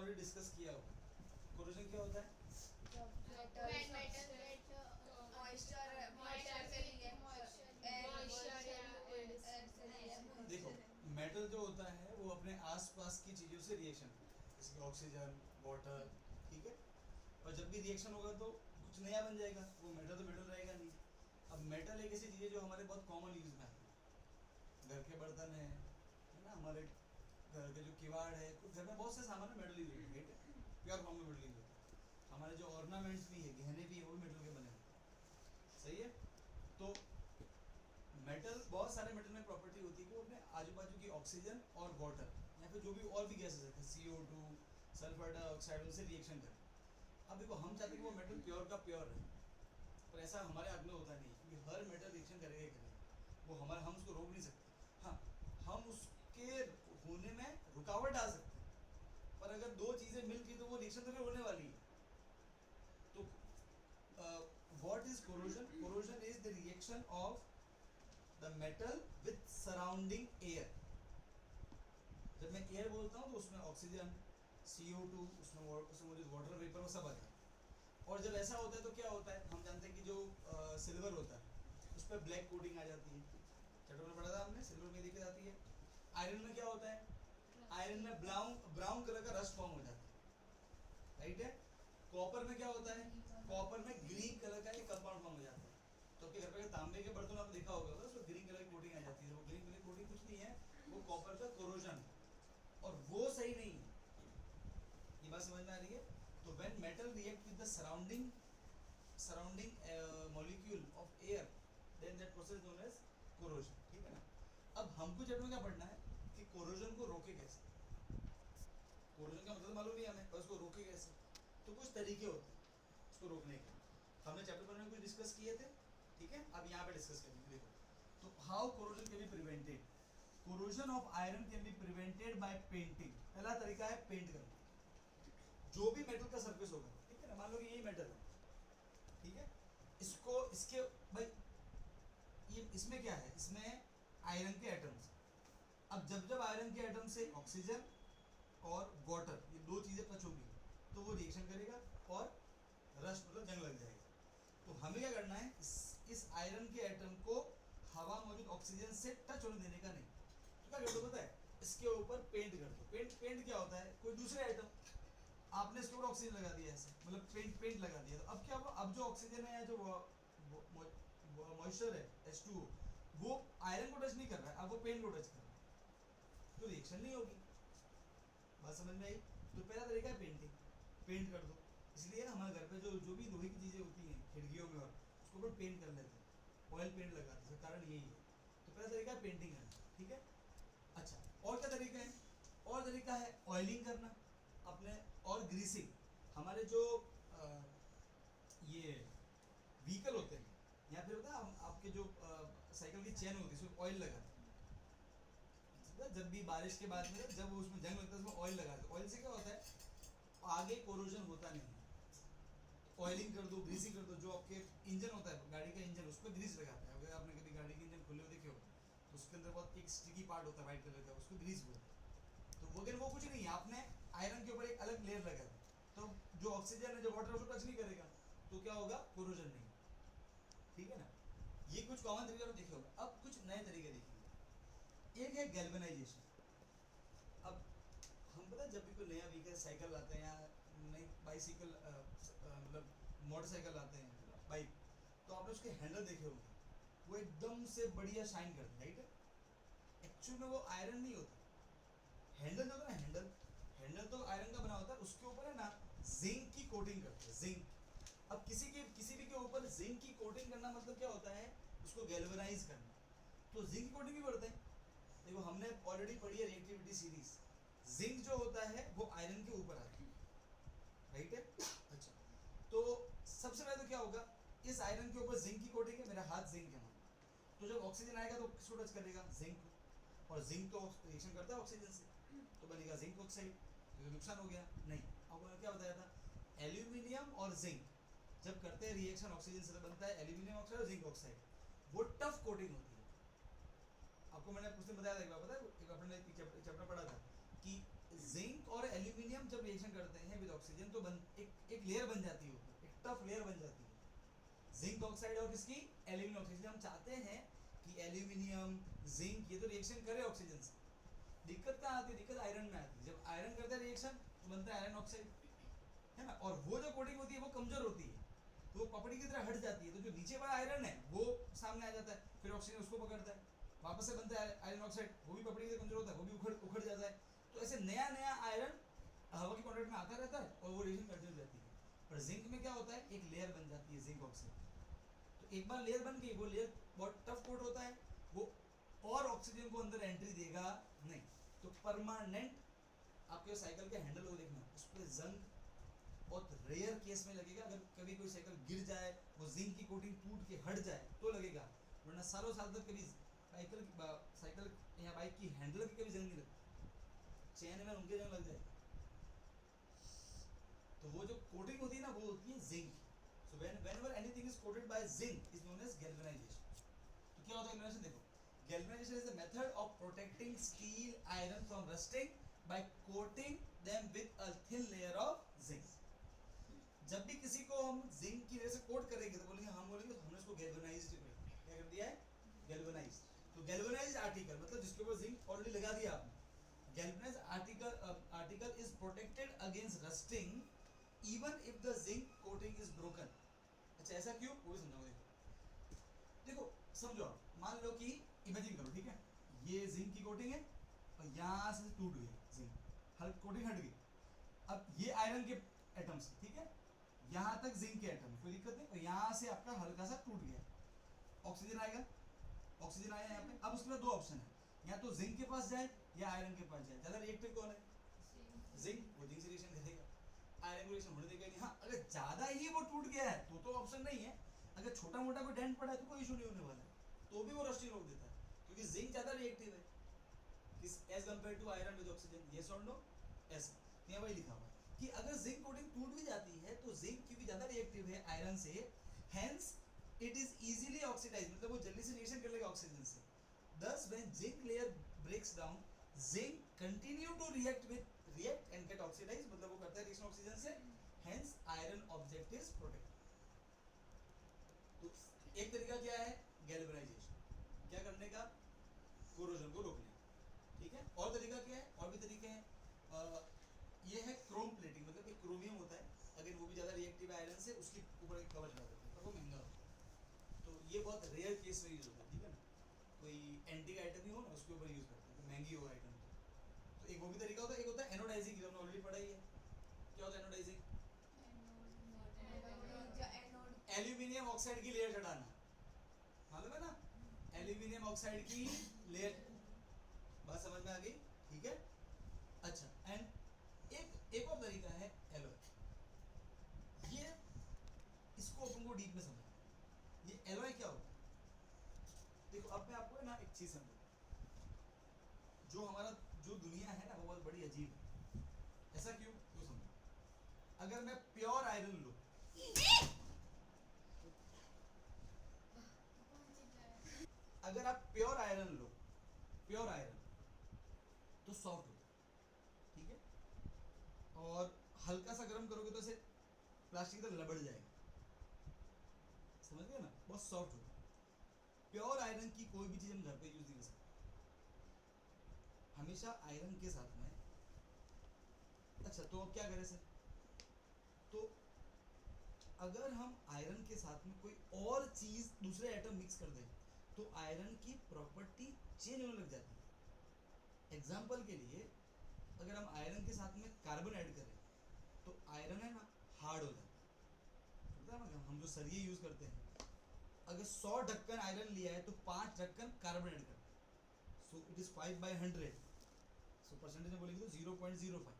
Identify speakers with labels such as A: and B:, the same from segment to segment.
A: Already discuss किया होगा। Corrosion क्या होता है? देखो मेटल जो होता है वो अपने आसपास की चीज़ों से रिएक्शन, जैसे ऑक्सीजन, वाटर, ठीक है। और जब भी रिएक्शन होगा तो कुछ नया बन जाएगा, वो मेटल तो मेटल रहेगा नहीं। अब मेटल एक ऐसी चीज़ है जो हमारे बहुत कॉमन यूज में आती है। घर के बर्तन है ना, हमारे घर के जो किवाड़ है, कुछ घर में बहुत से सामान मेटल यूज होते हैं, प्योर फॉर्म में मेटल यूज होता है। हमारे जो ऑर्नामेंट्स भी है, गहने भी है, वो भी मेटल के बने हैं, सही है। तो मेटल, बहुत सारे मेटल में प्रॉपर्टी होती है कि वो अपने आजू बाजू की ऑक्सीजन और वाटर या फिर जो भी और भी गैसेस है, CO2, सल्फर डाइऑक्साइड, उनसे रिएक्शन करें। अब देखो हम चाहते हैं कि वो मेटल प्योर का प्योर रहे, पर ऐसा हमारे हाथ में होता नहीं, क्योंकि हर मेटल रिएक्शन करेगा ही करेगा, वो हमारे, हम उसको रोक नहीं सकते। हाँ, हम उसके होने में रुकावट डाल सकते हैं, पर अगर दो चीज़ें मिल गई तो वो रिएक्शन तो फिर होने वाली है। तो what is corrosion? Corrosion is the reaction of the metal with surrounding air. जब मैं एयर बोलता हूँ तो उसमें ऑक्सीजन, CO2, उसमें मौजूद वाटर वेपर, वो सब आता है। और जब ऐसा होता है तो क्या होता है, हम जानते हैं कि जो सिल्वर होता है उस पर ब्लैक कोटिंग आ जाती है, चैप्टर में पढ़ा था हमने, सिल्वर में देखी जाती है। आयरन में क्या होता है? आयरन में ब्राउन कलर का रस्ट फॉर्म हो जाता है, राइट है। कॉपर में क्या होता है? कॉपर में ग्रीन कलर का एक कंपाउंड फॉर्म हो जाता है। तो आपके घर पे तांबे के बर्तन आपने देखा होगा, उसमें ग्रीन कलर की कोटिंग आ जाती है। वो ग्रीन कलर की कोटिंग कुछ नहीं है, वो कॉपर का कोरोजन है, और वो सही नहीं है। ये बात समझ में आ रही है? तो when metal react with the surrounding molecule of air, then that process known as corrosion, ठीक है ना। अब हमको चैप्टर में क्या पढ़ना है कि कोरोजन को रोके कैसे। कोरोजन का मतलब मालूम नहीं हमें, पर उसको रोके कैसे। तो कुछ तरीके होते हैं उसको रोकने के। हमने चैप्टर में कुछ डिस्कस किए थे, ठीक है। अब यहाँ पे डिस्कस करेंगे। देखो, तो how corrosion can be prevented. Corrosion of iron can be prevented by painting. पहला तरीका है पेंट करना, जो भी मेटल का सरफेस होगा, ठीक है ना। मान लो कि यही मेटल है, ठीक है। इसको, इसके भाई, ये इसमें क्या है, इसमें आयरन के एटम्स। अब जब जब आयरन के एटम से ऑक्सीजन और वाटर, ये दो चीजें टच होगी तो वो रिएक्शन करेगा और रस्ट मतलब जंग लग जाएगा। तो हमें क्या करना है, इस आयरन के एटम को हवा मौजूद ऑक्सीजन से टच होने देने का नहीं। तो क्या कर दो पता है, इसके ऊपर पेंट कर दो। पेंट क्या होता है, कोई दूसरे आइटम, आपने इसके ऊपर ऑक्सीजन लगा दिया ऐसे, मतलब पेंट लगा दिया। तो अब क्या हुआ, अब जो ऑक्सीजन है या जो मॉइस्चर है H2O, वो आयरन को टच नहीं कर रहा है, अब वो पेंट को टच कर रहा है, तो रिएक्शन नहीं होगी। बात समझ में आई? तो पहला तरीका है पेंटिंग, पेंट कर दो। इसलिए ना हमारे घर पे जो भी लोहे की चीज़ें होती हैं खिड़कियों में, और उसके ऊपर पेंट कर लेते हैं, ऑयल पेंट लगाते हैं, इसका कारण यही है। तो पहला तरीका है पेंटिंग करना, ठीक है। अच्छा, और क्या तरीका है? और तरीका है ऑयलिंग करना अपने, और ग्रीसिंग। हमारे जो ये व्हीकल होते हैं, या फिर होता है आपके जो साइकिल की चेन होती है, उसमें ऑयल लगाते हैं। जब भी बारिश के बाद में जब उसमें जंग लगता है उसमें ऑयल लगाते हैं। ऑयल से क्या होता है, आगे कोरोजन होता नहीं है। ऑयलिंग कर दो, ग्रीसिंग कर दो। जो आपके इंजन होता है, गाड़ी का इंजन, उस पर ग्रीस लगाते हैं। अगर आपने कभी गाड़ी के इंजन खुले हुए देखे हो तो उसके अंदर बहुत एक स्टिकी पार्ट होता है वाइट कलर का, उसको ग्रीस बोलते हैं। तो वो, अगर वो कुछ नहीं है, आपने आयरन के ऊपर एक अलग लेयर लगा दी, तो जो ऑक्सीजन है, जो वाटर, उसको टच नहीं करेगा, तो क्या होगा, कोरोजन नहीं, ठीक है ना। ये कुछ कॉमन तरीके आप देखे होगा। अब कुछ नए तरीके देखिए। एक है गैल्वेनाइजेशन। अब हम पता है, जब भी कोई नया व्हीकल, साइकिल लाते हैं या नई बाइसिकल, मतलब मोटरसाइकिल लाते हैं, बाइक, तो आपने उसके हैंडल देखे होंगे, वो एकदम से बढ़िया शाइन करते हैं, राइट है। एक्चुअली में वो आयरन नहीं होता। हैंडल जो होता है ना, हैंडल तो आयरन का बना होता है, उसके ऊपर है ना जिंक की कोटिंग करते हैं, जिंक। अब किसी भी के ऊपर जिंक की कोटिंग करना मतलब क्या होता है, उसको गैल्वेनाइज करना। तो जिंक की कोटिंग भी करते हैं। देखो, हमने ऑलरेडी पढ़ी है रिएक्टिविटी सीरीज, जिंक जो होता है वो आयरन के ऊपर आता है, राइट है। अच्छा, तो सबसे पहले तो क्या होगा, इस आयरन के ऊपर जिंक की कोटिंग है, मेरा हाथ जिंक है, तो जब ऑक्सीजन आएगा तो किसको टच करेगा, जिंक को। और जिंक तो रिएक्शन करता है ऑक्सीजन से, तो बनेगा जिंक ऑक्साइड। तो नुकसान हो गया नहीं। अब क्या बताया था, एल्यूमिनियम और जिंक जब करते हैं रिएक्शन ऑक्सीजन से, तो बनता है एल्यूमिनियम ऑक्साइड और जिंक ऑक्साइड। वो टफ कोटिंग होती है। आपको मैंने कुछ दिन बताया था, एक बार पता है, एक अपने चैप्टर पढ़ा था कि जिंक और एल्यूमिनियम जब रिएक्शन करते हैं विद ऑक्सीजन तो एक लेयर बन जाती है ऊपर, एक टफ लेयर बन जाती है जिंक ऑक्साइड और इसकी एल्यूमिनियम ऑक्साइड। हम चाहते हैं कि एल्यूमिनियम जिंक ये तो रिएक्शन करे ऑक्सीजन से। दिक्कत कहाँ आती है? दिक्कत आयरन में आती है। जब आयरन करता है रिएक्शन तो बनता है आयरन ऑक्साइड, है ना। और वो जो कोटिंग होती है वो कमजोर होती है, तो वो पपड़ी की तरह हट जाती है, तो जो नीचे वाला आयरन है वो सामने आ जाता है, फिर ऑक्सीजन उसको पकड़ता है, वापस से बनता है आयरन ऑक्साइड, वो भी पपड़ी से कमजोर होता है, वो भी उखड़ जाता है। तो ऐसे नया नया आयरन हवा के कॉन्टेक्ट में आता रहता है और वो रिएक्शन कंटिन्यू रहती है। पर जिंक में क्या होता है, एक लेयर बन जाती है जिंक ऑक्साइड। तो एक बार लेयर बन गई, वो लेयर बहुत टफ कोट होता है, वो और ऑक्सीजन को अंदर एंट्री देगा नहीं। तो परमानेंट आपके साइकिल के हैंडल को देखना, उस पर जंग बहुत रेयर केस में लगेगा। अगर कभी कोई साइकिल गिर जाए, वो जिंक की कोटिंग टूट के हट जाए तो लगेगा, वरना सालों साल तक कभी साइकिल या बाइक की हैंडल की कभी जंग नहीं लगती, चैन में उनके जंग लग जाए। तो वो जो कोटिंग होती है ना, वो होती है zinc. So whenever anything is coated by zinc is known as galvanization. तो क्या होता है galvanization? देखो, galvanization is the method of protecting steel iron from rusting by coating them with a thin layer of zinc. जब भी किसी को हम जिंक की वजह से कोट करेंगे तो बोलेंगे, हम बोलेंगे हमने उसको गैल्वेनाइज्ड कर दिया। क्या कर दिया है? गैल्वेनाइज्ड। तो गैल्वेनाइज्ड आर्टिकल मतलब जिसके ऊपर जिंक ऑलरेडी लगा दिया आपने। Galvanized article is protected against rusting even if the zinc coating is broken. अच्छा, ऐसा क्यों? वो भी समझाओ। देखो समझो, आप मान लो कि इमेजिन करो, ठीक है, ये जिंक की कोटिंग है और यहाँ से टूट गई जिंक, हल्की कोटिंग हट गई। अब ये आयरन के एटम्स, ठीक है, यहाँ तक जिंक के एटम, कोई दिक्कत नहीं। और यहाँ से आपका हल्का सा टूट गया, ऑक्सीजन आएगा, ऑक्सीजन आया यहाँ पे। अब उसके बाद दो ऑप्शन है, या तो जिंक के पास जाए या आयरन के पास जाए। ज्यादा रिएक्टिव कौन है? जिंक। वो जिंक से रिएक्शन करेगा, आयरन को रिएक्शन होने देगा नहीं। हाँ, अगर ज्यादा ही वो टूट गया है तो ऑप्शन नहीं है। अगर छोटा मोटा कोई डेंट पड़ा है तो कोई इशू नहीं होने वाला है, तो भी वो रस्टिंग रोक देता है, क्योंकि जिंक ज्यादा रिएक्टिव है as compare to iron with oxygen. Yes और नो? ऐसा यहाँ वही लिखा हुआ है कि अगर जिंक कोटिंग टूट भी जाती है तो जिंक क्योंकि ज्यादा रिएक्टिव है आयरन से, hence it is easily oxidize, मतलब वो जल्दी से रिएक्शन कर लेगा ऑक्सीजन से। thus when zinc layer breaks down, zinc continue to react and get oxidized, मतलब वो करता है रिएक्शन ऑक्सीजन से, hence iron object is protected। तो एक तरीका क्या है? गैल्वेनाइजेशन, क्या करने का? कोरोजन को रोकने का, ठीक है। और तरीका क्या है? और भी तरीके हैं। ये है क्रोम प्लेटिंग, मतलब एक क्रोमियम होता है, अगर वो भी ज़्यादा रिएक्टिव है आयरन से, उसके ऊपर एक कवर लगा देते हैं, पर वो महंगा होता है। तो ये बहुत रेयर केस में यूज होता है, ठीक है ना। कोई एंटीक आइटम ही हो ना, उसके ऊपर यूज करते हैं, तो महंगी हो आइटम। तो एक वो भी तरीका होता है। एक होता है एनोडाइजिंग, जो हमने ऑलरेडी पढ़ा ही है। क्या होता है एनोडाइजिंग? एल्यूमिनियम ऑक्साइड की लेयर चढ़ाना, मालूम है ना, एल्यूमिनियम ऑक्साइड की लेयर। बात समझ में आ गई? ठीक है। अच्छा, एंड एक और तरीका है एलॉय। ये इसको अपन को डीप में समझना। ये एलॉय क्या होता है? देखो, अब मैं आपको ना एक चीज समझाऊं। जो हमारा जो दुनिया है ना, वो बहुत बड़ी अजीब है। ऐसा क्यों? तो समझो, अगर मैं प्योर आयरन लूं, अगर आप प्योर आयरन लो, प्योर आयरन, तो सॉफ्ट होता है, ठीक है। और हल्का सा गर्म करोगे तो इसे प्लास्टिक की तरह लबड़ जाएगा, समझ गए ना, बहुत सॉफ्ट होता है। प्योर आयरन की कोई भी चीज हम घर पे यूज नहीं कर सकते, हमेशा आयरन के साथ में। अच्छा, तो अब क्या करें सर? तो अगर हम आयरन के साथ में कोई और चीज, दूसरे एटम मिक्स कर दें, तो आयरन की प्रॉपर्टी चेंज होने लग जाती है। एग्जाम्पल के लिए, अगर हम आयरन के साथ में कार्बन ऐड करें तो आयरन है ना, हार्ड हो जाता है ना। हम जो सरिये यूज करते हैं, अगर 100 ढक्कन आयरन लिया है तो 5 ढक्कन कार्बन ऐड करते हैं, so it is 5/100, so percentage में बोलेंगे तो 0.05।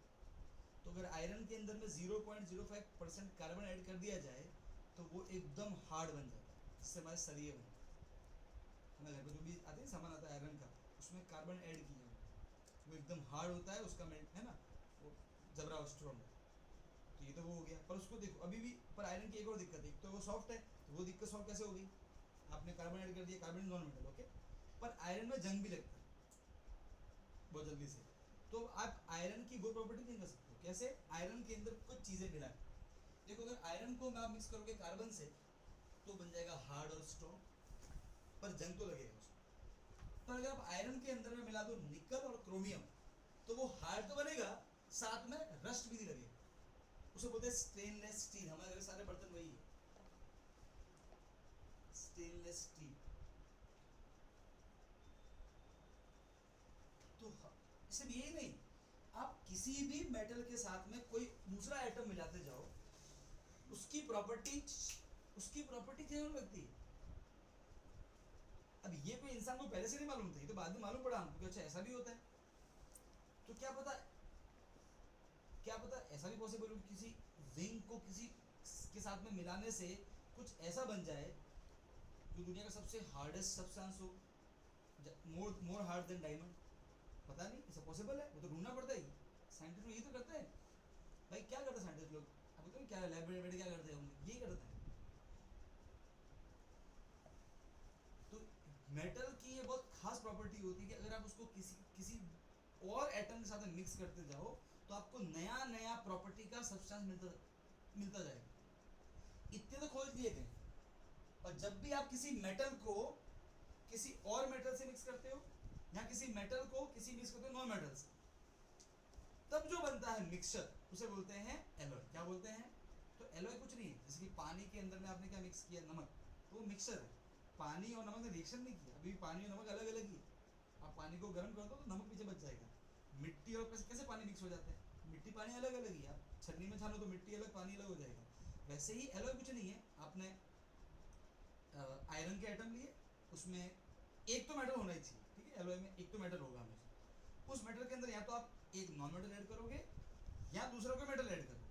A: तो अगर आयरन के अंदर में 0.05% कार्बन ऐड कर दिया जाए तो वो एकदम हार्ड बन जाता है, जिससे हमारे सरिये बनते हैं। हमारे घर पर जो भी आते हैं सामान आता है आयरन का, उसमें कार्बन ऐड किया वो एकदम हार्ड होता है, उसका मेल्ट है ना, वो जबरा स्ट्रॉन्ग है। तो ये तो वो हो गया। पर उसको देखो अभी भी, पर आयरन की एक और दिक्कत है, एक तो वो सॉफ्ट है, तो वो दिक्कत सॉल्व कैसे होगी? आपने कार्बन ऐड कर दिया, कार्बन नॉन मेटल, ओके, पर आयरन में जंग भी लगता है बहुत जल्दी से। तो आप आयरन की वो प्रॉपर्टी नहीं कर सकते कैसे? आयरन के अंदर कुछ चीजें मिला है। देखो अगर आयरन को आप मिक्स करोगे कार्बन से तो बन जाएगा हार्ड और स्ट्रॉन्ग, पर जंग तो लगेगा उसको। पर अगर आप आयरन के अंदर में मिला दो निकल और क्रोमियम तो वो हार्ड तो बनेगा, साथ में रस्ट भी नहीं लगेगा। उसे बोलते हैं स्टेनलेस स्टील। हमारे सारे बर्तन वही है, स्टेनलेस स्टील। तो सिर्फ यही नहीं, आप किसी भी मेटल के साथ में कोई दूसरा आइटम मिलाते जाओ, उसकी प्रॉपर्टी चेंज लगती है। अब ये कोई इंसान को पहले से नहीं मालूम था, ये तो बाद में मालूम पड़ा हमको कि अच्छा ऐसा भी होता है। तो क्या पता ऐसा भी पॉसिबल हो कि किसी जिंक को किसी के साथ में मिलाने से कुछ ऐसा बन जाए जो दुनिया का सबसे हार्डेस्ट सब्सटेंस हो, मोर हार्ड देन डायमंड। पता नहीं, ऐसा पॉसिबल है? वो तो ढूंढना पड़ता है। साइंटिस्ट लोग यही तो करते हैं भाई। क्या करते हैं साइंटिस्ट लोग? अब तो क्या लैबोरेटरी क्या करते होंगे, यही करते हैं। तो मेटल की ये बहुत खास प्रॉपर्टी होती है कि अगर आप उसको किसी और एटम के साथ मिक्स करते जाओ तो आपको नया नया प्रॉपर्टी का सब्सटेंस मिलता जाएगा। इतने तो खोज दिए गए। और जब भी आप किसी मेटल को किसी और मेटल से मिक्स करते हो या किसी मेटल को किसी मिक्स करते हो नॉन मेटल से, तब जो बनता है मिक्सचर उसे बोलते हैं एलॉय। क्या बोलते हैं? तो एलॉय कुछ नहीं है, जैसे कि पानी के अंदर में आपने क्या मिक्स किया, नमक, तो वो मिक्सचर है। पानी और नमक ने रिएक्शन नहीं किया, अभी पानी और नमक अलग अलग ही। आप पानी को गर्म कर दो तो नमक पीछे बच जाएगा। मिट्टी और कैसे पानी मिक्स हो जाते हैं? मिट्टी पानी अलग अलग ही। आप छन्नी में छानो तो मिट्टी अलग पानी अलग हो जाएगा। वैसे ही एलॉय कुछ नहीं है। आपने आयरन के आइटम लिए, उसमें एक तो मेटल होना ही चाहिए, ठीक है? एलॉय में एक तो मेटल होगा हमेशा। उस मेटल के अंदर या तो आप एक नॉन मेटल ऐड करोगे या दूसरा कोई मेटल ऐड करोगे,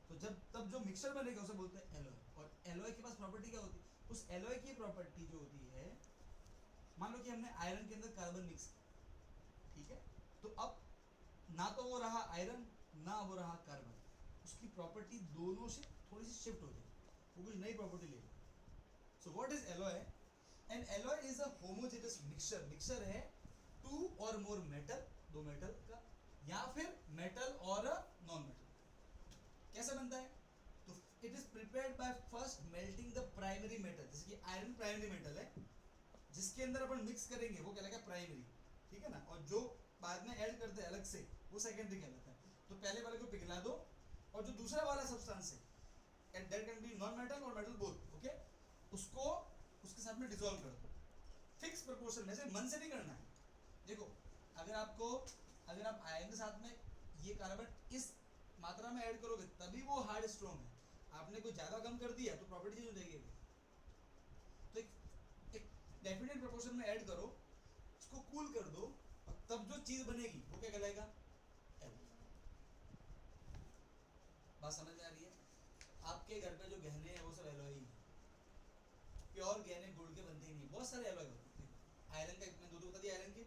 A: तो तब जो मिक्सचर बनेगा उसे बोलते हैं एलॉय। और एलॉय के पास प्रॉपर्टी क्या होती है? उस एलॉय की प्रॉपर्टी जो होती है, मान लो कि हमने आयरन के अंदर कार्बन मिक्स किया, ठीक है? तो अब ना तो वो रहा आयरन ना वो रहा कार्बन, उसकी प्रॉपर्टी दोनों से थोड़ी सी शिफ्ट हो जाएगी, वो कुछ नई प्रॉपर्टी लेगी। So what is alloy? N alloy is a homogeneous mixture. Mixture है टू और मोर मेटल, दो मेटल का, या फिर मेटल और नॉन मेटल। कैसे बनता है? तो it is prepared by first melting the primary metal. जैसे कि आयरन प्राइमरी मेटल है, जिसके अंदर अपन मिक्स करेंगे वो कहलाएगा प्राइमरी, ठीक है ना? और जो बाद में ऐड करते हैं अलग से वो सेकेंडरी कहलाता है। तो पहले वाले को पिघला दो और जो दूसरा वाला सब्सटेंस है, and that can be non metal और मेटल बोथ, ओके, उसको उसके साथ में डिसॉल्व कर दो फिक्स प्रोपोर्शन में से। मन से नहीं करना है। देखो अगर आप आयरन के साथ में ये कार्बन इस मात्रा में ऐड करोगे तभी वो हार्ड स्ट्रॉन्ग है। आपने कुछ ज्यादा कम कर दिया तो प्रॉपर्टी चेंज हो जाएगी। तो एक डेफिनेट प्रोपोर्शन में ऐड करो, उसको कूल कर दो, और तब जो चीज बनेगी वो क्या कहलाएगा? बात समझ में आ रही है? आपके घर पे जो गहने हैं वो सब एलॉय ही है। प्योर गहने गोल्ड के बनते ही नहीं, बहुत सारे एलॉय होते हैं। आयरन का मैंने दो बता दिया आयरन के,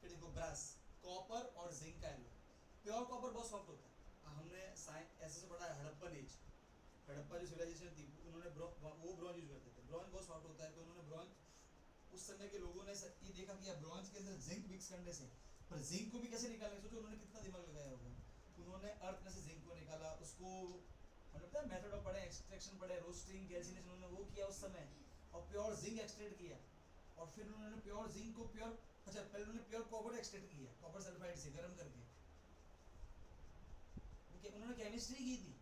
A: फिर देखो ब्रास, कॉपर और जिंक का एलॉय। प्योर कॉपर बहुत सॉफ्ट होता है। हमने ऐसे से पढ़ा है हड़प्पन एज, हड़प्पा जो सिविलाइजेशन थी उन्होंने वो ब्रॉन्ज यूज करते थे। ब्रॉन्ज बहुत सॉफ्ट होता है, तो उन्होंने ब्रॉन्ज, उस समय के लोगों ने ये देखा कि ब्रॉन्ज के अंदर जिंक मिक्स करने से, पर जिंक को भी कैसे निकालेंगे? सोचो उन्होंने कितना दिमाग लगाया होगा। उन्होंने अर्थ में से जिंक को निकाला, उसको मतलब पता है मेथड ऑफ पढ़े, एक्सट्रैक्शन पढ़े, रोस्टिंग, कैल्सिनेशन, उन्होंने वो किया उस समय, और प्योर जिंक एक्सट्रैक्ट किया। और फिर उन्होंने प्योर जिंक को पहले उन्होंने प्योर कॉपर एक्सट्रैक्ट किया, कॉपर सल्फाइड से गर्म करके। उन्होंने केमिस्ट्री की थी।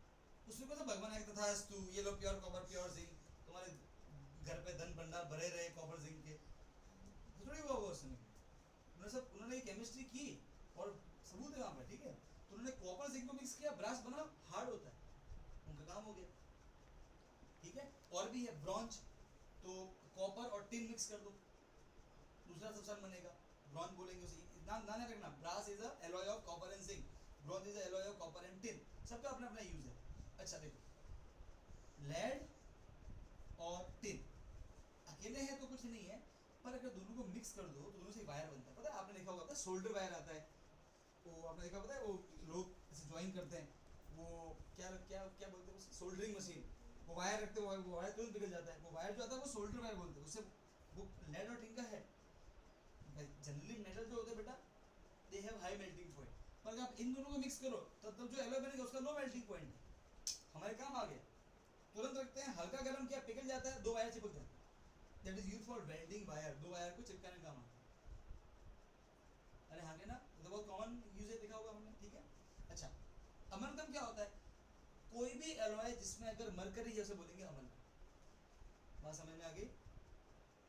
A: उसमें को तो भगवान है तथास्तु, ये लो प्योर कॉपर प्योर जिंक, तुम्हारे घर पे धन भंडार भरे रहे कॉपर जिंक के। तो थोड़ी हुआ वो उस समय उन्होंने केमिस्ट्री की और सबूत है वहाँ पर, ठीक है? तो उन्होंने कॉपर जिंक को मिक्स किया, ब्रास बना, हार्ड होता है, उनका काम हो गया, ठीक है? और भी है ब्रॉन्ज, तो कॉपर और टिन मिक्स कर दो, दूसरा सब्सटेंस बनेगा, ब्रॉन्ज बोलेंगे उसे। नाम ना रखना, brass is a alloy of copper and zinc, bronze is a alloy of copper and tin. सबका अपना अपना यूज है। अच्छा देखो, लेड और टिन अकेले हैं तो कुछ नहीं है, पर अगर दोनों को मिक्स कर दो तो दोनों से वायर बनता है। पता है, आपने देखा होगा, सोल्डर वायर आता है, वो आपने देखा, पता है वो लोग ऐसे ज्वाइन करते हैं, वो क्या क्या क्या बोलते हैं, सोल्डरिंग मशीन, वो वायर रखते हैं, वो वायर तुरंत पिघल जाता है। वो वायर जो आता है वो सोल्डर वायर बोलते हैं, उससे वो लेड और टिन का है। जनरली मेटल जो होते हैं बेटा, they have high melting point, पर अगर आप इन दोनों को मिक्स करो तब जो एलॉय बनेगा उसका नो मेल्टिंग पॉइंट है, हमारे काम आ गया। तुरंत रखते हैं, हल्का गर्म किया पिघल जाता है, दो वायर चिपक जाते हैं, that is use for welding wire, दो वायर को चिपकाने का काम आता है। अरे हाँ के ना, तो बहुत कॉमन यूज है, देखा होगा हमने, ठीक है। अच्छा, अमलगम क्या होता है? कोई भी एलॉय जिसमें अगर मरकरी, जैसे बोलेंगे अमलगम, बात समझ में आ गई?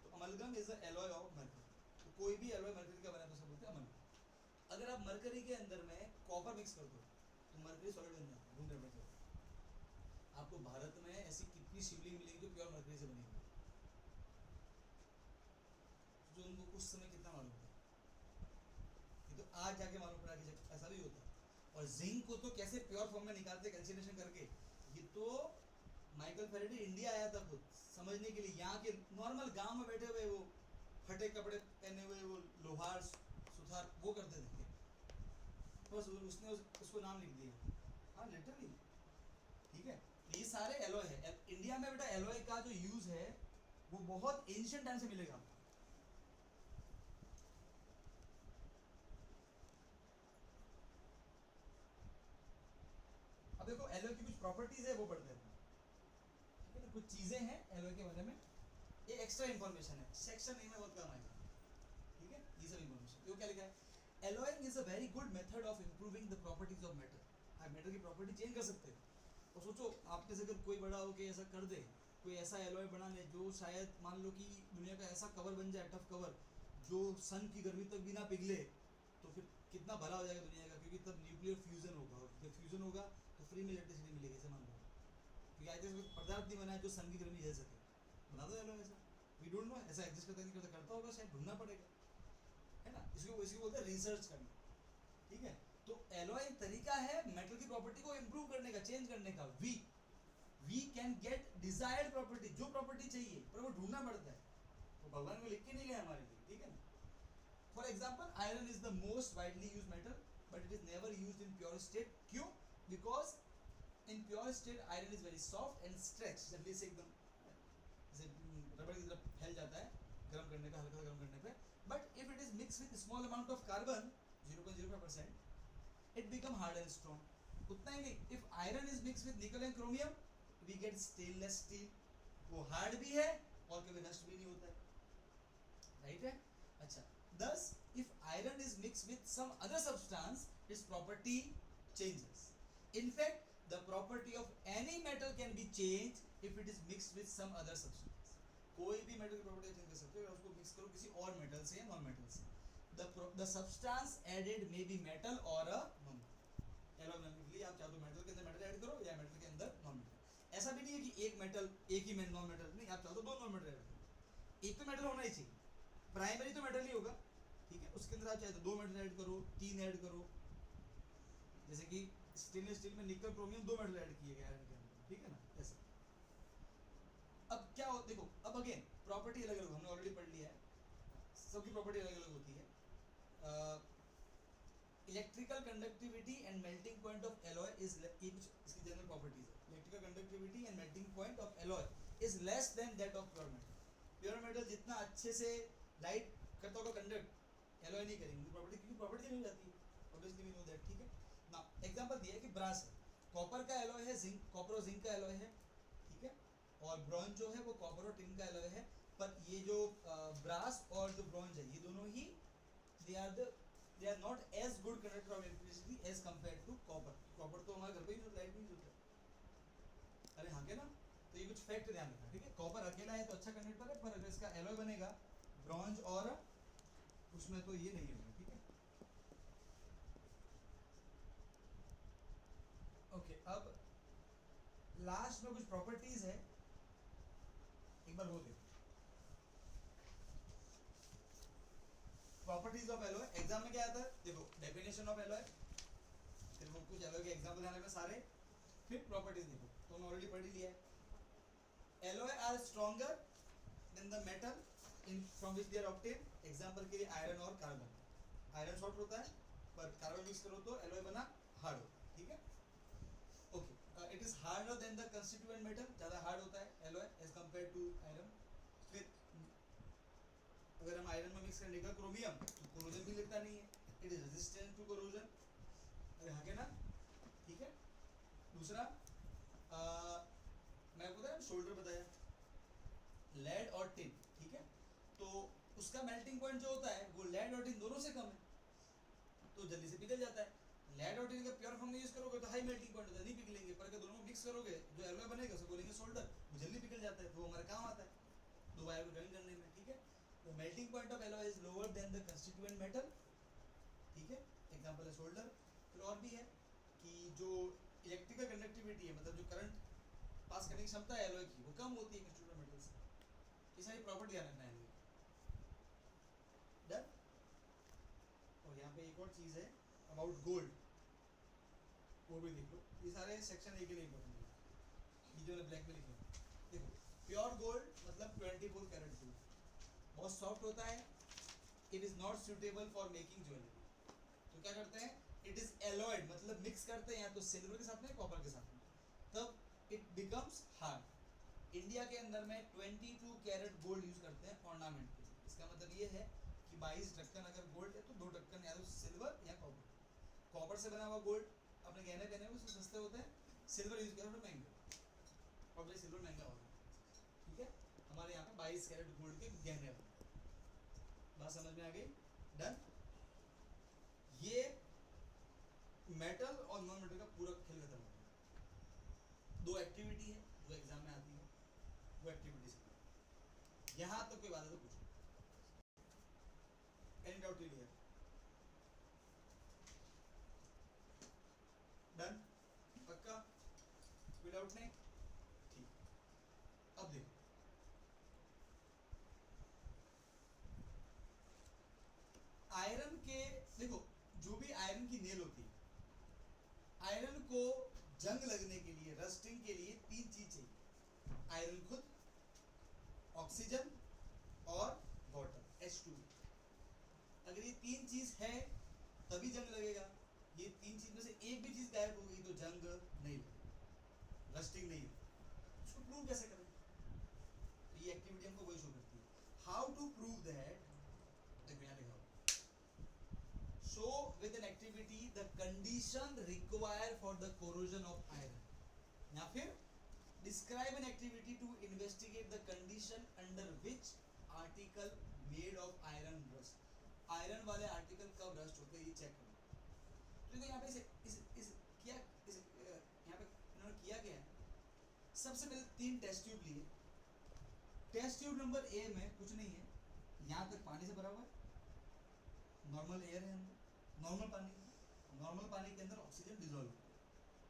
A: तो amalgam is the alloy of mercury. तो कोई भी एलॉय मरकरी का बना है तो सब बोलते हैं अमलगम। अगर आप मरकरी के अंदर में कॉपर मिक्स कर दो तो मरकरी सॉलिड बन जाता है, रूम टेम्परेचर। आपको भारत में ऐसी कितनी शिवलिंग मिलेगी जो प्योर मरकरी से बनी हुई, जो उनको उस समय कितना मालूम था, ये तो आज जाके मालूम पड़ा कि ऐसा भी होता है। और जिंक को तो कैसे प्योर फॉर्म में निकालते कैल्सिनेशन करके, ये तो माइकल फेरेडे इंडिया आया था खुद समझने के लिए। यहाँ के नॉर्मल गांव में बैठे हुए वो फटे कपड़े पहने हुए वो लोहार सुथार वो करते थे, बस उसने उसको नाम लिख दिया। हाँ लिटरली, ठीक है। ये सारे एलॉय है इंडिया में बेटा। एलॉय का जो यूज है वो बहुत एंशिएंट टाइम से मिलेगा आपको। अब देखो एलॉय की कुछ प्रॉपर्टीज है वो पढ़ते हैं, ठीक है ना। कुछ चीजें हैं एलॉय के बारे में, ये एक्स्ट्रा इंफॉर्मेशन है, सेक्शन नहीं में बहुत काम आएगा, ठीक है। ये सब इंफॉर्मेशन, वो क्या लिखा है? Alloying is a very good method of improving the properties of metal. आप मेटल की प्रॉपर्टी चेंज कर सकते हो। और सोचो आपके से अगर कोई बड़ा हो के ऐसा कर दे, कोई ऐसा एलॉय बना ले जो शायद मान लो कि दुनिया का ऐसा कवर बन जाए, टफ कवर, जो सन की गर्मी तक भी ना पिघले, तो फिर कितना भला हो जाएगा दुनिया का। क्योंकि तब न्यूक्लियर फ्यूजन होगा, और जब फ्यूजन होगा तो फ्री में इलेक्ट्रिसिटी मिलेगी, ऐसे मान लो। क्योंकि आज तक कोई पदार्थ नहीं बना है जो सन की गर्मी झेल सके, बना दो एलॉय ऐसा। वी डोंट नो ऐसा एग्जिस्ट करता नहीं करता, करता होगा शायद, ढूंढना पड़ेगा, है ना। इसको बोलते हैं रिसर्च करना, ठीक है। तो एलॉय एक तरीका है मेटल की प्रॉपर्टी को इंप्रूव करने का, चेंज करने का। We can get desired property, जो प्रॉपर्टी चाहिए, पर वो ढूंढना पड़ता है, तो भगवान को लिख के नहीं गया हमारे लिए, ठीक है ना। For example iron is the most widely use metal, but it is never use in pure state. क्यों? Because in pure state iron is very soft and stretch, जल्दी से एकदम जैसे रबड़ की तरफ फैल जाता है गर्म करने का, हल्का गर्म करने पे। But if it is mix with small amount of carbon 0.05%, it become hard and strong. उतना ही नहीं, if iron is mixed with nickel and chromium, we get stainless steel. वो हार्ड भी है और कभी नष्ट भी नहीं होता है, राइट है। अच्छा, thus if iron is mixed with some other substance, its property changes. In fact, the property of any metal can be changed if it is mixed with some other substance. कोई भी metal की property change कर सकते हो अगर उसको mix करो किसी और मेटल से या नॉन मेटल से। The substance added may be metal or a non metal। Alloy बनाने के लिए आप चाहे तो मेटल के अंदर मेटल ऐड करो या मेटल के अंदर नॉन मेटल। ऐसा भी नहीं है कि एक मेटल एक ही में नॉन मेटल, नहीं, आप चाहो तो दो नॉन मेटल ऐड करो। एक तो मेटल होना ही चाहिए, प्राइमरी तो मेटल ही होगा, ठीक है। उसके अंदर आप चाहे तो दो मेटल ऐड करो, तीन ऐड करो, जैसे कि स्टेनलेस स्टील में निकल क्रोमियम दो मेटल ऐड किए गए आयरन के अंदर, ठीक है ना, ऐसा। अब क्या हो, देखो अब अगेन प्रॉपर्टी अलग अलग हमने ऑलरेडी पढ़ लिया है, सबकी प्रॉपर्टी अलग अलग होती है। Electrical conductivity and melting point of alloy is, इसकी जनरल प्रॉपर्टीज है। Electrical conductivity and melting point of alloy is less than that of pure metal. Pure metal जितना अच्छे से लाइट करता होगा कंडक्ट, एलॉय नहीं करेंगे प्रॉपर्टी, क्योंकि प्रॉपर्टी नहीं हो जाती है, ऑब्वियसली वी नो दैट, ठीक है ना। एग्जांपल दिया है कि ब्रास है, कॉपर का एलॉय है, जिंक, कॉपर और जिंक का एलॉय है, ठीक है। और ब्रॉन्ज जो है वो कॉपर और टिन का एलॉय है। पर ये जो ब्रास और जो ब्रॉन्ज है ये दोनों ही they are not as good conductor of electricity as compared to copper। Copper तो हमारे घर पे ही जो लाइट नहीं होता, अरे हाँ के ना। तो ये कुछ फैक्ट ध्यान रखना, ठीक है। कॉपर अकेला है तो अच्छा कंडक्टर है, पर अगर इसका एलॉय बनेगा ब्रॉन्ज और उसमें तो ये नहीं होगा, ठीक है। ओके, अब लास्ट में कुछ प्रॉपर्टीज है, एक बार वो देखो। प्रॉपर्टीज ऑफ एलॉय एग्जाम में क्या आता है, देखो डेफिनेशन ऑफ एलॉय, फिर वो कुछ एलॉय के एग्जांपल ध्यान रखना सारे, फिर प्रॉपर्टीज देखो, तो हमने ऑलरेडी पढ़ लिया है। Alloys are stronger than the metal in from which they are obtained. Example के लिए आयरन और कार्बन। आयरन सॉफ्ट होता है पर कार्बन मिक्स करो तो एलॉय बना हार्ड होता है, ठीक है। Okay, it is harder than the constituent metal, ज्यादा हार्ड होता है alloy as compare to iron. फिर अगर हम आयरन में मिक्स करें निकल क्रोमियम तो कोरोजन भी लगता नहीं है, it is resistant to corrosion. तो यहाँ के ना, ठीक है। दूसरा मैं आपको बताया शोल्डर बताया, लेड और टिन, ठीक है। तो उसका मेल्टिंग पॉइंट जो होता है वो लेड और टिन दोनों से कम है, तो जल्दी से पिघल जाता है। लेड और टिन का प्योर फॉर्म में यूज करोगे तो हाई मेल्टिंग पॉइंट होता है, नहीं पिघलेंगे। पर अगर दोनों को मिक्स करोगे जो एलॉय बनेगा उसे बोलेंगे सोल्डर, वो जल्दी पिघल जाता है, तो वो हमारे काम आता है दो वायर को जॉइन करने में, ठीक है। तो melting point of alloy is lower than the constituent metal, ठीक है। एग्जांपल है सोल्डर। फिर और भी है कि जो इलेक्ट्रिकल कंडक्टिविटी है, मतलब जो करंट पास करने की क्षमता है एलॉय की, वो कम होती है कंस्टिट्यूएंट मेटल से। ये सारी प्रॉपर्टी ध्यान रखना है। डन। और यहाँ पे एक और चीज है अबाउट गोल्ड, वो भी देख लो। ये सारे सेक्शन ए के लिए इंपॉर्टेंट है, ये जो ब्लैक में लिखे। देखो प्योर गोल्ड मतलब 24 कैरेट गोल्ड, बहुत सॉफ्ट होता है। It is not suitable for making jewellery. तो क्या करते हैं, इट इज एलॉयड, मतलब मिक्स करते हैं या तो सिल्वर के साथ में कॉपर के साथ में, तब इट बिकम्स हार्ड। इंडिया के अंदर में 22 कैरेट गोल्ड यूज करते हैं ऑर्नामेंट के लिए। इसका मतलब ये है कि 22 ढक्कन अगर गोल्ड है तो 2 ढक्कन या तो सिल्वर या कॉपर। कॉपर से बना हुआ गोल्ड अपने गहने पहने हुए उससे सस्ते होते हैं, सिल्वर यूज किया तो महंगे, और भाई सिल्वर महंगा होगा, ठीक है। हमारे यहाँ पे 22 कैरेट गोल्ड के गहने होते हैं। बात समझ में आ गई? डन। ये मेटल और नॉन मेटल का पूरा खेल खत्म हो गया। 2 एक्टिविटी है जो एग्जाम में आती है, वो एक्टिविटी से यहाँ तक कोई बात है तो पूछो। Any doubt clear? डन, पक्का, कोई डाउट नहीं? ठीक। अब देखो आयरन के, देखो जो भी आयरन की नेल होती है, आयरन को जंग लगने के लिए, रस्टिंग के लिए 3 चीज चाहिए। आयरन खुद, ऑक्सीजन और वाटर H2। अगर ये 3 चीज है तभी जंग लगेगा। ये 3 चीज में से एक भी चीज गायब हो गई तो जंग नहीं लगेगी, रस्टिंग नहीं होगी। उसको प्रूव कैसे करें? तो ये एक्टिविटी हमको वही शो करती है। हाउ टू प्रूव दैट, देखो यहाँ लिखा हुआ, show with an activity the condition required for the corrosion of iron, या फिर describe an activity to investigate the condition under which article made of iron rust. Iron वाले article कब rust होते हैं ये चेक करो। तो देखो यहाँ पे इस किया यहाँ पे इन्होंने किया क्या है, सबसे पहले 3 टेस्ट ट्यूब लिए। टेस्ट ट्यूब नंबर ए में कुछ नहीं है, यहाँ तक पानी से भरा हुआ है, नॉर्मल एयर है अंदर, नॉर्मल पानी है। नॉर्मल पानी के अंदर ऑक्सीजन डिजोल्व है,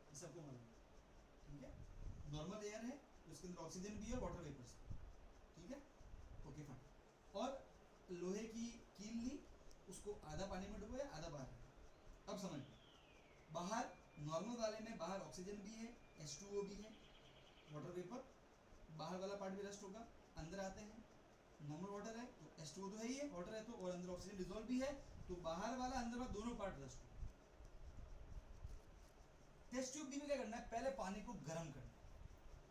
A: ये सबको मालूम है, ठीक है। नॉर्मल एयर है, उसके अंदर ऑक्सीजन भी है, वाटर वेपर्स, ठीक है, ओके फाइन। और लोहे की कील ली, उसको आधा पानी में डुबोया आधा बाहर। अब समझ, बाहर नॉर्मल वाले में बाहर ऑक्सीजन भी है, H2O भी है, वाटर वेपर, बाहर वाला पार्ट भी रस्ट होगा। अंदर आते हैं, नॉर्मल वाटर है तो H2O तो है ही है, वाटर है तो, और अंदर ऑक्सीजन डिजोल्व भी है, तो बाहर वाला अंदर वाला दोनों पार्ट रस्ट होगा। टेस्ट ट्यूब में क्या करना है, पहले पानी को गर्म करना है।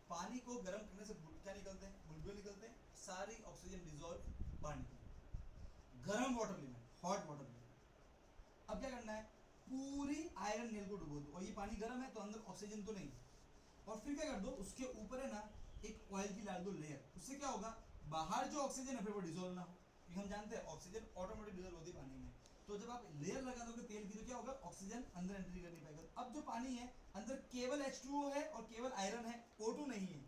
A: पानी को गर्म करने से क्या निकलते हैं, बुलबुले निकलते हैं, सारी ऑक्सीजन डिजोल्व बाहर निकलती है। गर्म वाटर लेना है, हॉट वाटर लेना है। अब क्या करना है, पूरी आयरन नेल को डुबो दो, और ये पानी गर्म है तो अंदर ऑक्सीजन तो नहीं, और फिर क्या कर दो, उसके ऊपर है ना एक ऑयल की डाल दो लेयर। उससे क्या होगा, बाहर जो ऑक्सीजन है फिर वो डिजोल्व ना हो, क्योंकि हम जानते हैं ऑक्सीजन ऑटोमेटिक डिजोल्व होती है पानी में। तो जब आप लेयर लगा दोगे तेल की तो क्या होगा, ऑक्सीजन अंदर एंट्री कर नहीं पाएगा। अब जो पानी है अंदर केवल H2O है और केवल आयरन है, O2 नहीं है।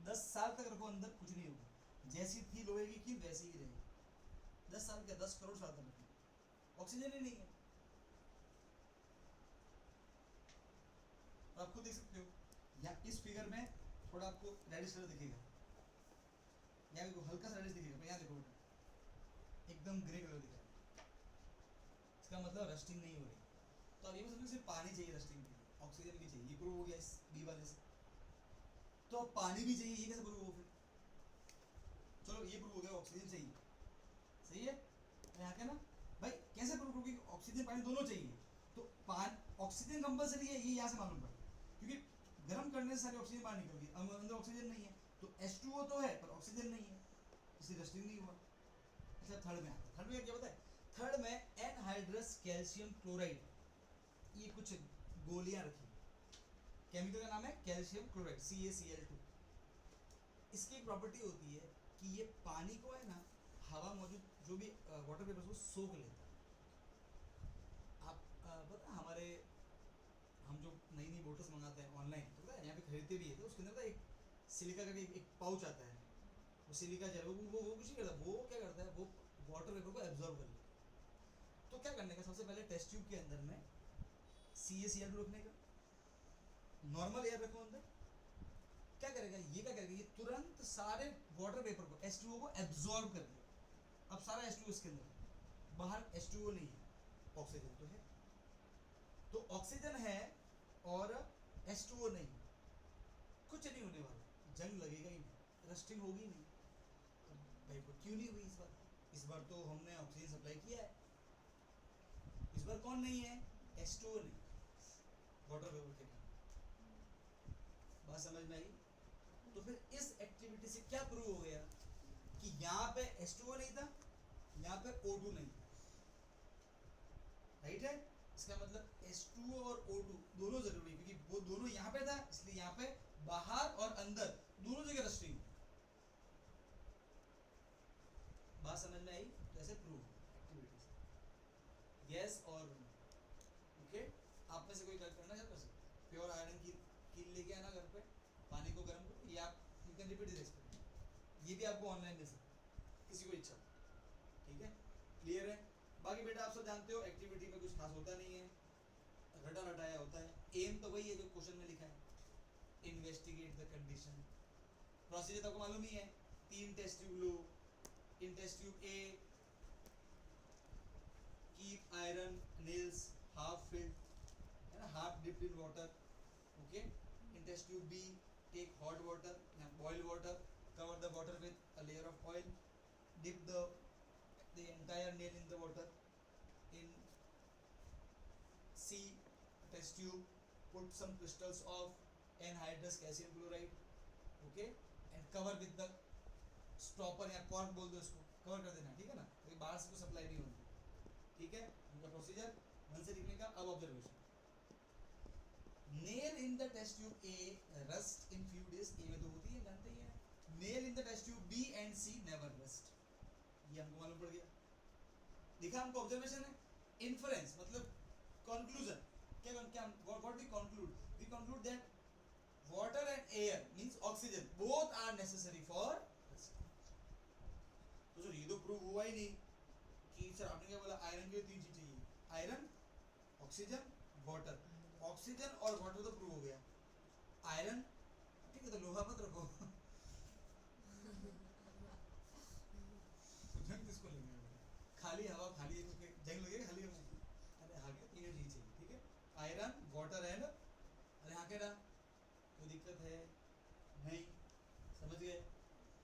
A: 10 साल तक रखो अंदर कुछ नहीं होगा, जैसी थी लोहे की कील वैसी ही रहेगी। 10 साल क्या 10 करोड़ साल तक रखो, ऑक्सीजन ही नहीं है। तो आप खुद देख सकते हो, या इस फिगर में थोड़ा आपको रेडिश कलर दिखेगा, यहाँ देखो हल्का सा रेडिश दिखेगा, पर यहाँ देखो बेटा एकदम ग्रे कलर दिख रहा है, इसका मतलब रस्टिंग नहीं हो रही। तो अब ये समझो सिर्फ पानी चाहिए रस्टिंग के लिए, ऑक्सीजन भी चाहिए, ये प्रूव हो गया इस बी वाले से। तो अब पानी भी चाहिए, ये कैसे प्रूव हो फिर? चलो ये प्रूव हो गया ऑक्सीजन चाहिए, सही है। यहाँ क्या ना भाई, कैसे प्रूव होगी, ऑक्सीजन पानी दोनों चाहिए, तो ऑक्सीजन कंपलसरी है, ये यहाँ से मालूम पड़ा, क्योंकि गर्म करने से सारी ऑक्सीजन बाहर निकल गई, अब अंदर ऑक्सीजन नहीं है, तो H2O तो है पर ऑक्सीजन नहीं है, इसलिए रस्टिंग नहीं हुआ। अच्छा थर्ड में आता है, थर्ड में क्या पता है, थर्ड में एनहाइड्रस कैल्शियम क्लोराइड, ये कुछ गोलियां रखी, केमिकल का नाम है कैल्शियम क्लोराइड CaCl2। इसकी एक प्रॉपर्टी होती है कि ये पानी को है ना, हवा मौजूद जो भी वाटर वेपर को सोख लेता है। आप पता है हमारे, हम जो नई नई बोटल्स मंगाते हैं ऑनलाइन, तो पता है यहाँ पे खरीदते भी है, तो उसके अंदर पता है एक सिलिका का एक पाउच आता है, वो सिलिका जेल, वो कुछ नहीं करता, वो क्या करता है, वो वाटर वेपर को एब्जॉर्ब कर लेता है। तो क्या करने का, सबसे पहले टेस्ट ट्यूब के अंदर में CaCl2 रखने का, नॉर्मल एयर रखो अंदर, क्या करेगा ये, क्या करेगा ये तुरंत सारे वाटर वेपर को H2O को एब्जॉर्ब कर लेगा। अब सारा H2O इसके अंदर, बाहर H2O नहीं है, ऑक्सीजन तो है, तो ऑक्सीजन है और H2O नहीं, कुछ नहीं होने वाला, जंग लगेगा ही नहीं, रस्टिंग होगी नहीं। तो भाई क्यों नहीं हुई इस बार? इस बार तो हमने ऑक्सीजन सप्लाई किया है, इस बार कौन नहीं है, H2O नहीं, वाटर वेपर के कारण। बात समझ में आई? तो फिर इस एक्टिविटी से क्या प्रूव हो गया कि यहाँ पे H2O नहीं था, यहाँ पे O2 नहीं था, राइट है? इसका मतलब H2O और O2 दोनों जरूरी है, क्योंकि वो दोनों यहाँ पे था, इसलिए यहाँ पे बाहर और अंदर दोनों जगह रस्टिंग। बात समझ में आई? तो ऐसे प्रूव एक्टिविटी से, यस और ओके। आप में से कोई करना चाहता है? प्योर आयरन की कील लेके आना घर पे, पानी को गर्म करो, ये आप you can repeat this experiment, ये भी आपको ऑनलाइन दे सकते हैं किसी को इच्छा, ठीक है? क्लियर है? बाकी बेटा आप सब जानते हो एक्टिविटी में कुछ खास होता नहीं है, रटा रटाया होता है। एम तो वही है जो क्वेश्चन में लिखा है, इन्वेस्टिगेट द कंडीशन। प्रोसीजर तो आपको मालूम ही है, 3 टेस्ट ट्यूब लो, in test tube A keep iron nails half filled, है ना, half dipped in water, okay. In test tube B take hot water या boil water, cover the water with a layer of oil, dip the entire nail in the water. In C test tube put some crystals of anhydrous calcium chloride, okay, and cover with the stopper या cork बोल दो इसको, cover कर देना, ठीक है ना, तो बाहर से कोई सप्लाई नहीं होगी, ठीक है? उनका प्रोसीजर मन से लिखने का। अब observation, nail in the test tube A rust in few days, A में तो होती है, जानते ही हैं। Nail in the test tube B and C never rust, ये हमको मालूम पड़ गया, दिखा हमको। ऑब्जर्वेशन है, इन्फरेंस मतलब कंक्लूजन, क्या क्या what we conclude that water and air means oxygen both are necessary for rusting. तो सर ये तो प्रूव हुआ ही नहीं कि सर आपने क्या बोला, आयरन के लिए 3 चीज चाहिए, आयरन, ऑक्सीजन, वाटर। ऑक्सीजन और वाटर तो प्रूव हो गया, आयरन ठीक है, तो लोहा मत रखो जंग किसको लेंगे, खाली हवा, खाली जंग लगेगा खाली हवा, अरे आगे 3 चीज चाहिए, ठीक है, आयरन, वाटर एंड, अरे हाँ कह रहा कोई दिक्कत है नहीं, समझ गए,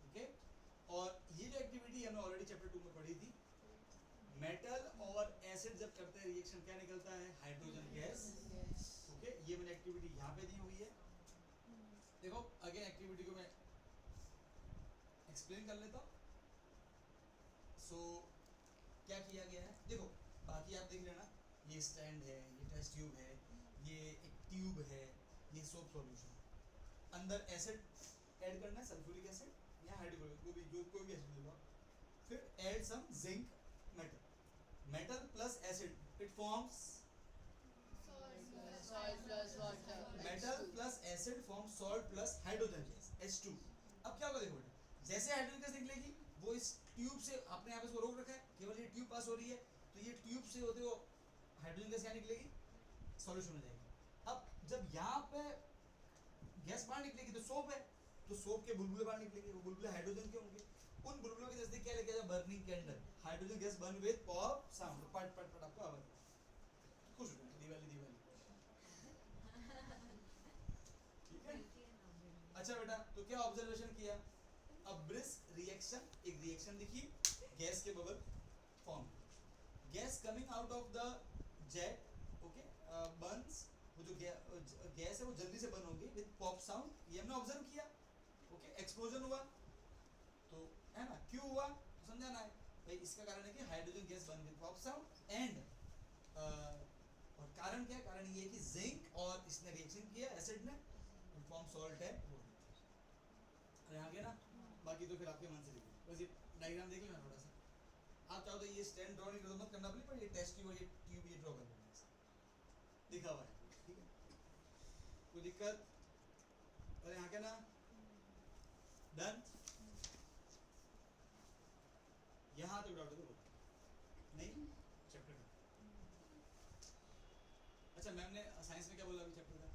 A: ओके। और ये जो एक्टिविटी हमने ऑलरेडी चैप्टर 2 में पढ़ी थी, मेटल और एसिड जब करते हैं रिएक्शन क्या निकलता है, हाइड्रोजन गैस, ओके। ये मैंने एक्टिविटी यहाँ पे दी हुई है, देखो अगेन एक्टिविटी को मैं एक्सप्लेन कर लेता हूँ। सो क्या किया गया है, देखो बाकी आप देख लेना, ये स्टैंड है, ये टेस्ट ट्यूब है, ये एक ट्यूब है, ये सोप सॉल्यूशन, अंदर एसिड ऐड करना है, सल्फ्यूरिक एसिड या हाइड्रोक्लोरिक, कोई भी एसिड ले लो, फिर add some zinc metal, metal plus acid it forms metal plus acid form salt plus hydrogen gas H2। अब क्या होगा देखो बेटा, जैसे हाइड्रोजन गैस निकलेगी वो इस ट्यूब से, आपने यहाँ पे इसको रोक रखा है, केवल ये ट्यूब पास हो रही है, तो ये ट्यूब से होते हो हाइड्रोजन गैस क्या निकलेगी, सॉल्यूशन हो जाएगी। अब जब यहाँ पे गैस बाहर निकलेगी तो सोप है, तो सोप के बुलबुले बाहर निकलेंगे, वो बुलबुले हाइड्रोजन के होंगे, उन बुलबुलों के नजदीक क्या लेके जाए, burning candle, hydrogen gas burn with pop sound, पट पट पट, आपको आवाज खुश हो जाएगी, दिवाली दिवाली, ठीक है। अच्छा बेटा, तो क्या ऑब्जर्वेशन किया, अब ब्रिस्क रिएक्शन, एक रिएक्शन दिखी, गैस के bubble form, gas coming out of the jet, okay, Burns, वो जो गैस है वो जल्दी से बर्न होगी विद पॉप साउंड, ये हमने ऑब्जर्व किया, ओके। एक्सप्लोजन हुआ, तो है ना, क्यों हुआ तो समझाना है भाई, इसका कारण है कि hydrogen gas burn with pop sound and और कारण क्या है? कारण ये है कि जिंक और इसने रिएक्शन किया एसिड ने, फॉर्म सॉल्ट है। अरे आ गया ना? बाकी तो फिर आपके मन से लिखिए, बस ये डायग्राम देख लेना थोड़ा सा। आप चाहो तो ये स्टैंड ड्रॉ नहीं मत करना अपनी, पर ये टेस्ट ट्यूब और ये ट्यूब ये ड्रॉ कर लेना, दिखा हुआ है, ठीक है? कोई दिक्कत? अरे यहाँ क्या ना? डन? यहाँ तो डाउट है नहीं? चैप्टर का अच्छा, मैम ने साइंस में क्या बोला अभी चैप्टर का?